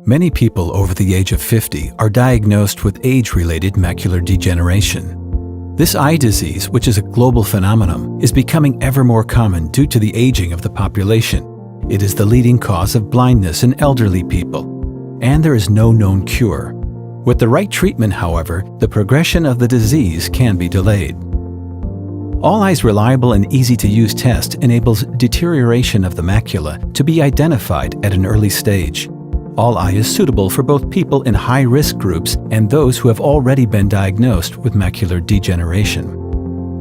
Many people over the age of 50 are diagnosed with age-related macular degeneration. This eye disease, which is a global phenomenon, is becoming ever more common due to the aging of the population. It is the leading cause of blindness in elderly people, and there is no known cure. With the right treatment, however, the progression of the disease can be delayed. Alleye's reliable and easy-to-use test enables deterioration of the macula to be identified at an early stage. Alleye is suitable for both people in high-risk groups and those who have already been diagnosed with macular degeneration.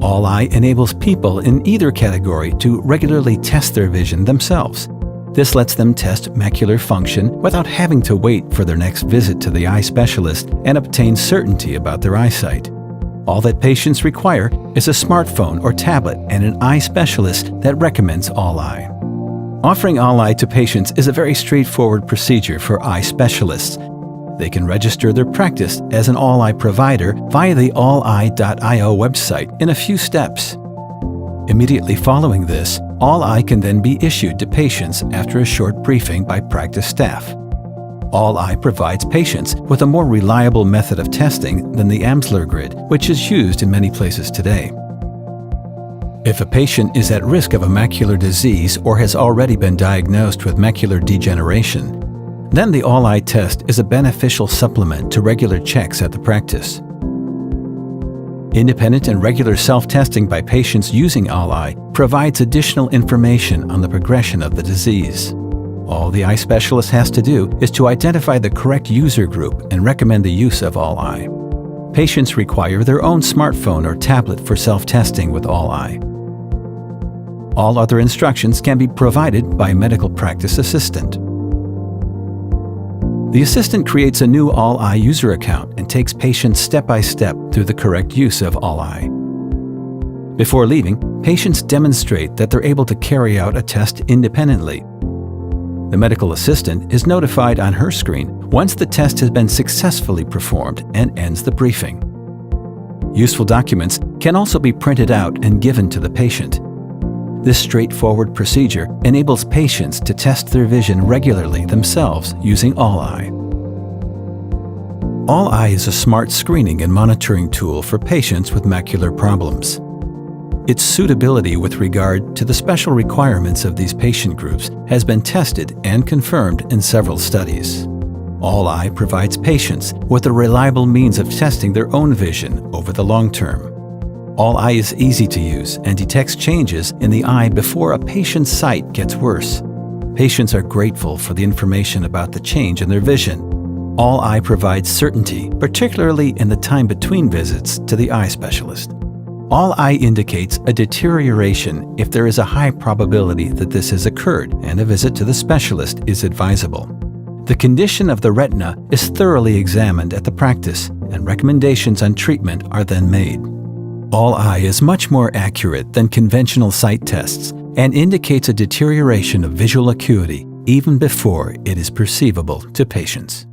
Alleye enables people in either category to regularly test their vision themselves. This lets them test macular function without having to wait for their next visit to the eye specialist and obtain certainty about their eyesight. All that patients require is a smartphone or tablet and an eye specialist that recommends Alleye. Offering Alleye to patients is a very straightforward procedure for eye specialists. They can register their practice as an Alleye provider via the alleye.io website in a few steps. Immediately following this, Alleye can then be issued to patients after a short briefing by practice staff. Alleye provides patients with a more reliable method of testing than the Amsler grid, which is used in many places today. If a patient is at risk of a macular disease or has already been diagnosed with macular degeneration, then the Alleye test is a beneficial supplement to regular checks at the practice. Independent and regular self-testing by patients using Alleye provides additional information on the progression of the disease. All the eye specialist has to do is to identify the correct user group and recommend the use of Alleye. Patients require their own smartphone or tablet for self-testing with Alleye. All other instructions can be provided by a medical practice assistant. The assistant creates a new Alleye user account and takes patients step by step through the correct use of Alleye. Before leaving, patients demonstrate that they're able to carry out a test independently. The medical assistant is notified on her screen once the test has been successfully performed and ends the briefing. Useful documents can also be printed out and given to the patient. This straightforward procedure enables patients to test their vision regularly themselves using Alleye. Alleye is a smart screening and monitoring tool for patients with macular problems. Its suitability with regard to the special requirements of these patient groups has been tested and confirmed in several studies. Alleye provides patients with a reliable means of testing their own vision over the long term. Alleye is easy to use and detects changes in the eye before a patient's sight gets worse. Patients are grateful for the information about the change in their vision. Alleye provides certainty, particularly in the time between visits to the eye specialist. Alleye indicates a deterioration if there is a high probability that this has occurred, and a visit to the specialist is advisable. The condition of the retina is thoroughly examined at the practice, and recommendations on treatment are then made. Alleye is much more accurate than conventional sight tests and indicates a deterioration of visual acuity even before it is perceivable to patients.